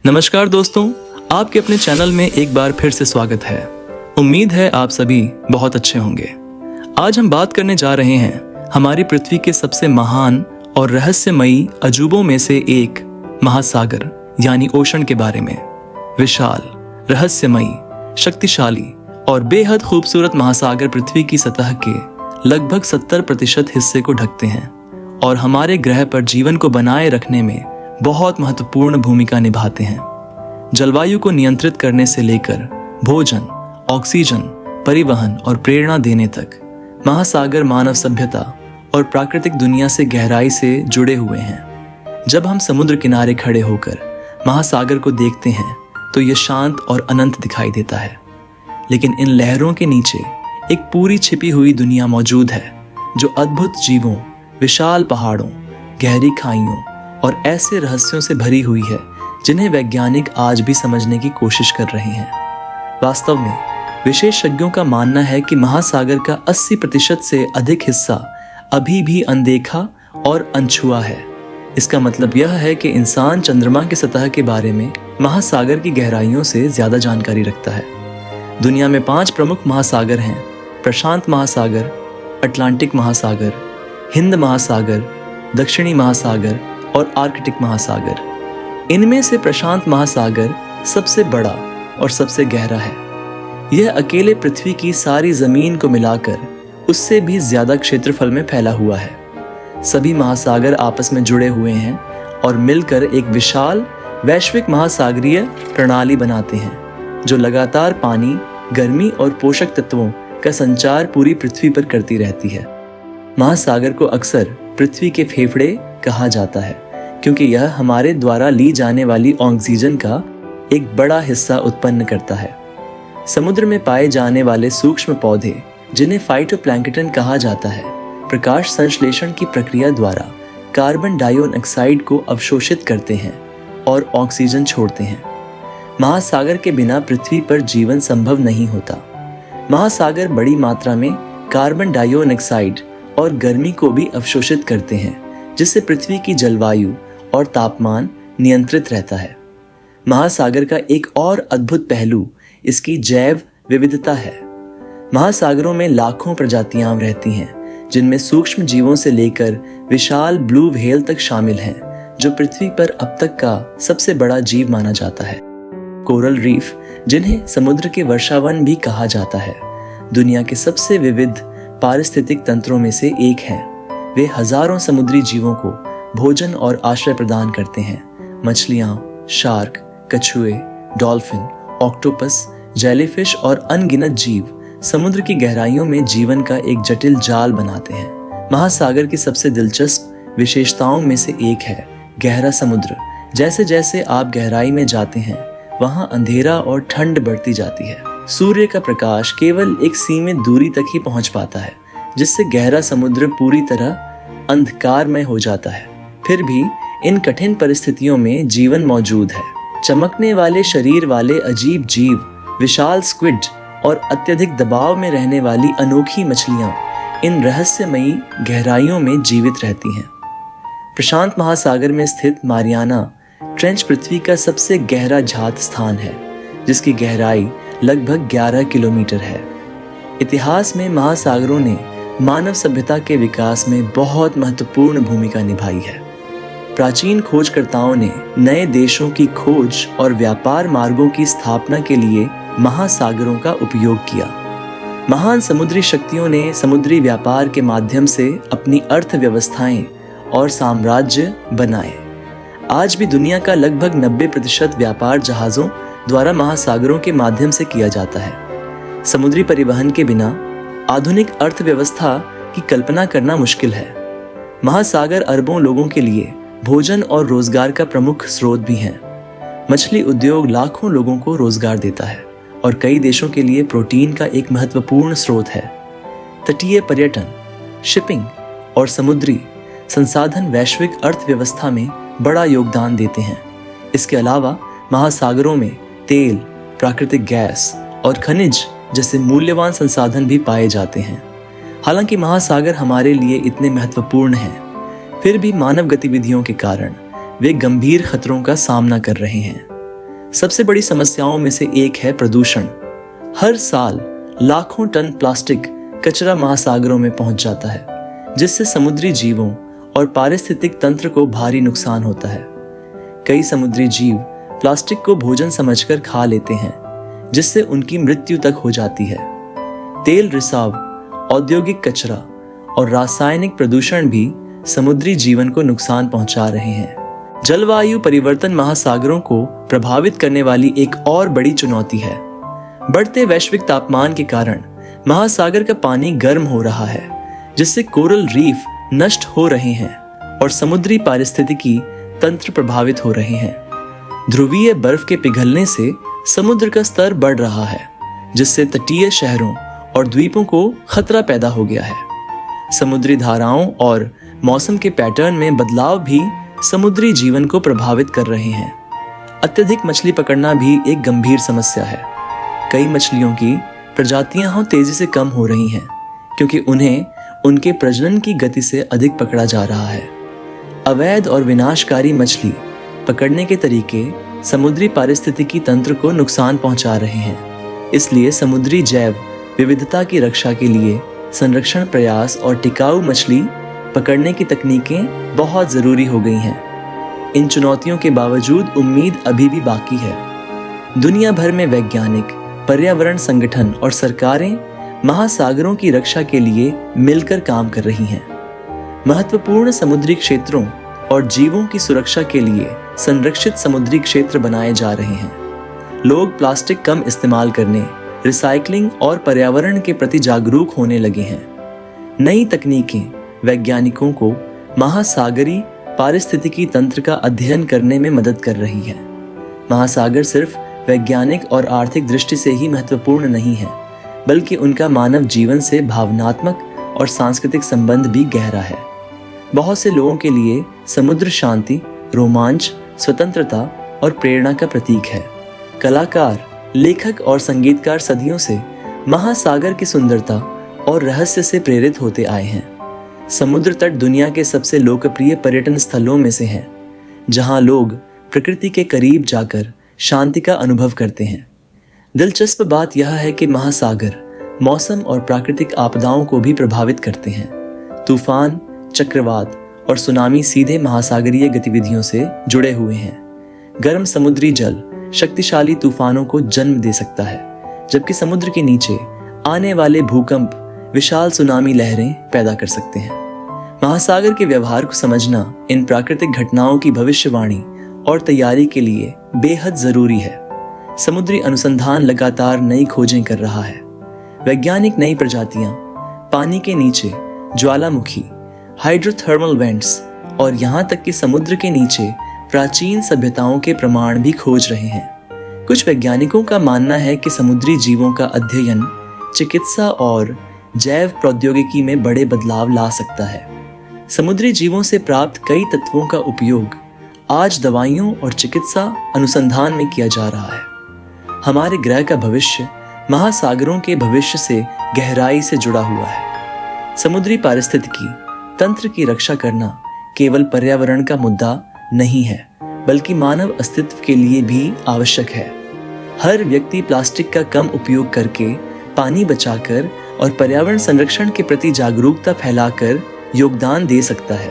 नमस्कार दोस्तों, आपके अपने चैनल में एक बार फिर से स्वागत है। उम्मीद है आप सभी बहुत अच्छे होंगे। आज हम बात करने जा रहे हैं हमारी पृथ्वी के सबसे महान और रहस्यमयी अजूबों में से एक महासागर यानी ओशन के बारे में। विशाल, रहस्यमयी, शक्तिशाली और बेहद खूबसूरत महासागर पृथ्वी की सतह के लगभग 70% हिस्से को ढकते हैं और हमारे ग्रह पर जीवन को बनाए रखने में बहुत महत्वपूर्ण भूमिका निभाते हैं। जलवायु को नियंत्रित करने से लेकर भोजन, ऑक्सीजन, परिवहन और प्रेरणा देने तक महासागर मानव सभ्यता और प्राकृतिक दुनिया से गहराई से जुड़े हुए हैं। जब हम समुद्र किनारे खड़े होकर महासागर को देखते हैं तो यह शांत और अनंत दिखाई देता है, लेकिन इन लहरों के नीचे एक पूरी छिपी हुई दुनिया मौजूद है जो अद्भुत जीवों, विशाल पहाड़ों, गहरी खाइयों और ऐसे रहस्यों से भरी हुई है जिन्हें वैज्ञानिक आज भी समझने की कोशिश कर रहे हैं। वास्तव में विशेषज्ञों का मानना है कि महासागर का 80% से अधिक हिस्सा अभी भी अनदेखा और अनछुआ है। इसका मतलब यह है कि इंसान चंद्रमा की सतह के बारे में महासागर की गहराइयों से ज्यादा जानकारी रखता है। दुनिया में 5 प्रमुख महासागर हैं: प्रशांत महासागर, अटलांटिक महासागर, हिंद महासागर, दक्षिणी महासागर और आर्कटिक महासागर। इनमें से प्रशांत महासागर सबसे बड़ा और सबसे गहरा है। यह अकेले पृथ्वी की सारी जमीन को मिलाकर उससे भी ज्यादा क्षेत्रफल में फैला हुआ है। सभी महासागर आपस में जुड़े हुए हैं और मिलकर एक विशाल वैश्विक महासागरीय प्रणाली बनाते हैं जो लगातार पानी, गर्मी और पोषक तत्वों का संचार पूरी पृथ्वी पर करती रहती है। महासागर को अक्सर पृथ्वी के फेफड़े कहा जाता है क्योंकि यह हमारे द्वारा ली जाने वाली ऑक्सीजन का एक बड़ा हिस्सा उत्पन्न करता है। समुद्र में पाए जाने वाले सूक्ष्म पौधे, जिन्हें फाइटोप्लैंक्टन कहा जाता है, प्रकाश संश्लेषण की प्रक्रिया द्वारा कार्बन डाइऑक्साइड को अवशोषित करते हैं और ऑक्सीजन छोड़ते हैं। महासागर के बिना पृथ्वी पर जीवन संभव नहीं होता। महासागर बड़ी मात्रा में कार्बन डाइऑक्साइड और गर्मी को भी अवशोषित करते हैं, जिससे पृथ्वी की जलवायु और तापमान नियंत्रित रहता है। महासागर का एक और अद्भुत पहलू इसकी जैव विविधता है। महासागरों में लाखों प्रजातियां रहती हैं, जिनमें सूक्ष्म जीवों से लेकर विशाल ब्लू व्हेल तक शामिल हैं, जो पृथ्वी पर अब तक का सबसे बड़ा जीव माना जाता है। कोरल रीफ, जिन्हें समुद्र के वर्षावन भी कहा जाता है, दुनिया के सबसे विविध पारिस्थितिक तंत्रों में से एक हैं। वे हजारों समुद्री जीवों को भोजन और आश्रय प्रदान करते हैं। मछलियां, शार्क, कछुए, डॉल्फिन, ऑक्टोपस, जेलीफिश और अनगिनत जीव समुद्र की गहराइयों में जीवन का एक जटिल जाल बनाते हैं। महासागर की सबसे दिलचस्प विशेषताओं में से एक है गहरा समुद्र। जैसे जैसे आप गहराई में जाते हैं, वहां अंधेरा और ठंड बढ़ती जाती है। सूर्य का प्रकाश केवल एक सीमित दूरी तक ही पहुंच पाता है, जिससे गहरा समुद्र पूरी तरह अंधकारमय हो जाता है। फिर भी इन कठिन परिस्थितियों में जीवन मौजूद है। चमकने वाले शरीर वाले अजीब जीव, विशाल स्क्विड और अत्यधिक दबाव में रहने वाली अनोखी मछलियां इन रहस्यमयी गहराइयों में जीवित रहती हैं। प्रशांत महासागर में स्थित मारियाना ट्रेंच पृथ्वी का सबसे गहरा झात स्थान है, जिसकी गहराई लगभग 11 किलोमीटर है। इतिहास में महासागरों ने मानव सभ्यता के विकास में बहुत महत्वपूर्ण भूमिका निभाई है। प्राचीन खोजकर्ताओं ने नए देशों की खोज और व्यापार मार्गों की स्थापना के लिए महासागरों का उपयोग किया। महान समुद्री शक्तियों ने समुद्री व्यापार के माध्यम से अपनी अर्थव्यवस्थाएं और साम्राज्य बनाए। आज भी दुनिया का लगभग 90% व्यापार जहाजों द्वारा महासागरों के माध्यम से किया जाता है। समुद्री परिवहन के बिना आधुनिक अर्थव्यवस्था की कल्पना करना मुश्किल है। महासागर अरबों लोगों के लिए भोजन और रोजगार का प्रमुख स्रोत भी हैं। मछली उद्योग लाखों लोगों को रोजगार देता है और कई देशों के लिए प्रोटीन का एक महत्वपूर्ण स्रोत है। तटीय पर्यटन, शिपिंग और समुद्री संसाधन वैश्विक अर्थव्यवस्था में बड़ा योगदान देते हैं। इसके अलावा महासागरों में तेल, प्राकृतिक गैस और खनिज जैसे मूल्यवान संसाधन भी पाए जाते हैं। हालांकि महासागर हमारे लिए इतने महत्वपूर्ण हैं, फिर भी मानव गतिविधियों के कारण वे गंभीर खतरों का सामना कर रहे हैं। सबसे बड़ी समस्याओं में से एक है प्रदूषण। हर साल लाखों टन प्लास्टिक कचरा महासागरों में पहुंच जाता है, जिससे समुद्री जीवों और पारिस्थितिक तंत्र को भारी नुकसान होता है। कई समुद्री जीव प्लास्टिक को भोजन समझकर खा लेते हैं, जिससे उनकी मृत्यु तक हो जाती है। तेल रिसाव, औद्योगिक कचरा और रासायनिक प्रदूषण भी समुद्री जीवन को नुकसान पहुंचा रहे हैं। जलवायु परिवर्तन महासागरों को प्रभावित करने वाली एक और बड़ी चुनौती है। बढ़ते वैश्विक तापमान के कारण महासागर का पानी गर्म हो रहा है, जिससे कोरल रीफ नष्ट हो रहे हैं और समुद्री पारिस्थितिकी तंत्र प्रभावित हो रहे हैं। ध्रुवीय बर्फ के पिघलने से समुद्र का स्तर बढ़ रहा है, जिससे तटीय शहरों और द्वीपों को खतरा पैदा हो गया है। समुद्री धाराओं और मौसम के पैटर्न में बदलाव भी समुद्री जीवन को प्रभावित कर रहे हैं। अत्यधिक मछली पकड़ना भी एक गंभीर समस्या है। कई मछलियों की प्रजातियां तेजी से कम हो रही हैं, क्योंकि उन्हें उनके प्रजनन की गति से अधिक पकड़ा जा रहा है। अवैध और विनाशकारी मछली पकड़ने के तरीके समुद्री पारिस्थितिकी तंत्र को नुकसान पहुंचा रहे हैं। इसलिए समुद्री जैव विविधता की रक्षा के लिए संरक्षण प्रयास और टिकाऊ मछली पकड़ने की तकनीकें बहुत जरूरी हो गई हैं। इन चुनौतियों के बावजूद उम्मीद अभी भी बाकी है। दुनिया भर में वैज्ञानिक, पर्यावरण संगठन और सरकारें महासागरों की रक्षा के लिए मिलकर काम कर रही हैं। महत्वपूर्ण समुद्री क्षेत्रों और जीवों की सुरक्षा के लिए संरक्षित समुद्री क्षेत्र बनाए जा रहे हैं। लोग प्लास्टिक कम इस्तेमाल करने, रिसाइकलिंग और पर्यावरण के प्रति जागरूक होने लगे हैं। नई तकनीकें वैज्ञानिकों को महासागरीय पारिस्थितिकी तंत्र का अध्ययन करने में मदद कर रही है। महासागर सिर्फ वैज्ञानिक और आर्थिक दृष्टि से ही महत्वपूर्ण नहीं है, बल्कि उनका मानव जीवन से भावनात्मक और सांस्कृतिक संबंध भी गहरा है। बहुत से लोगों के लिए समुद्र शांति, रोमांच, स्वतंत्रता और प्रेरणा का प्रतीक है। कलाकार, लेखक और संगीतकार सदियों से महासागर की सुंदरता और रहस्य से प्रेरित होते आए हैं। समुद्र तट दुनिया के सबसे लोकप्रिय पर्यटन स्थलों में से हैं, जहां लोग प्रकृति के करीब जाकर शांति का अनुभव करते हैं। दिलचस्प बात यह है कि महासागर मौसम और प्राकृतिक आपदाओं को भी प्रभावित करते हैं। तूफान, चक्रवात और सुनामी सीधे महासागरीय गतिविधियों से जुड़े हुए हैं। गर्म समुद्री जल शक्तिशाली तूफानों को जन्म दे सकता है, जबकि समुद्र के नीचे आने वाले भूकंप विशाल सुनामी लहरें पैदा कर सकते हैं। महासागर के व्यवहार को समझना इन प्राकृतिक घटनाओं की भविष्यवाणी और तैयारी के लिए बेहद जरूरी है। समुद्री अनुसंधान लगातार नई खोजें कर रहा है। वैज्ञानिक नई प्रजातियां, पानी के नीचे ज्वालामुखी, हाइड्रोथर्मल वेंट्स और यहां तक कि समुद्र के नीचे प्राचीन सभ्यताओं के प्रमाण भी खोज रहे हैं। कुछ वैज्ञानिकों का मानना है कि समुद्री जीवों का अध्ययन चिकित्सा और जैव प्रौद्योगिकी में बड़े बदलाव ला सकता है। समुद्री जीवों से प्राप्त कई तत्वों का उपयोग आज दवाइयों और चिकित्सा अनुसंधान में किया जा रहा है। हमारे ग्रह का भविष्य महासागरों के भविष्य से गहराई से जुड़ा हुआ है। समुद्री पारिस्थितिकी तंत्र की रक्षा करना केवल पर्यावरण का मुद्दा नहीं है, बल्कि मानव अस्तित्व के लिए भी आवश्यक है। हर व्यक्ति प्लास्टिक का कम उपयोग करके, पानी बचाकर और पर्यावरण संरक्षण के प्रति जागरूकता फैलाकर योगदान दे सकता है।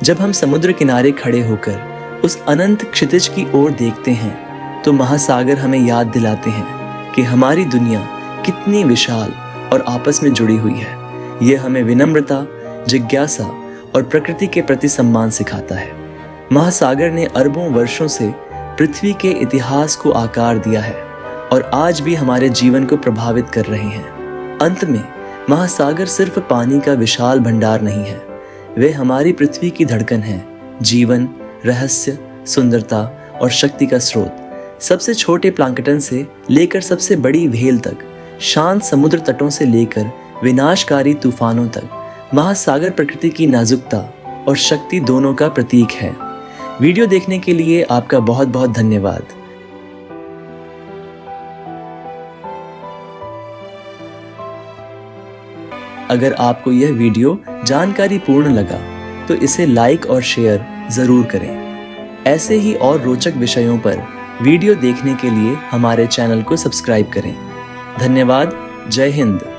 जब हम समुद्र किनारे खड़े होकर उस अनंत क्षितिज की ओर देखते हैं, तो महासागर हमें याद दिलाते हैं कि हमारी दुनिया कितनी विशाल और आपस में जुड़ी हुई है। यह हमें विनम्रता, जिज्ञासा और प्रकृति के प्रति सम्मान सिखाता है। महासागर ने अरबों वर्षों से पृथ्वी के इतिहास को आकार दिया है और आज भी हमारे जीवन को प्रभावित कर रहे हैं। अंत में महासागर सिर्फ पानी का विशाल भंडार नहीं है, वे हमारी पृथ्वी की धड़कन है, जीवन, रहस्य, सुंदरता और शक्ति का स्रोत। सबसे छोटे प्लांकटन से लेकर सबसे बड़ी व्हेल तक, शांत समुद्र तटों से लेकर विनाशकारी तूफानों तक, महासागर प्रकृति की नाजुकता और शक्ति दोनों का प्रतीक है। वीडियो देखने के लिए आपका बहुत बहुत धन्यवाद। अगर आपको यह वीडियो जानकारी पूर्ण लगा तो इसे लाइक और शेयर जरूर करें। ऐसे ही और रोचक विषयों पर वीडियो देखने के लिए हमारे चैनल को सब्सक्राइब करें। धन्यवाद। जय हिंद।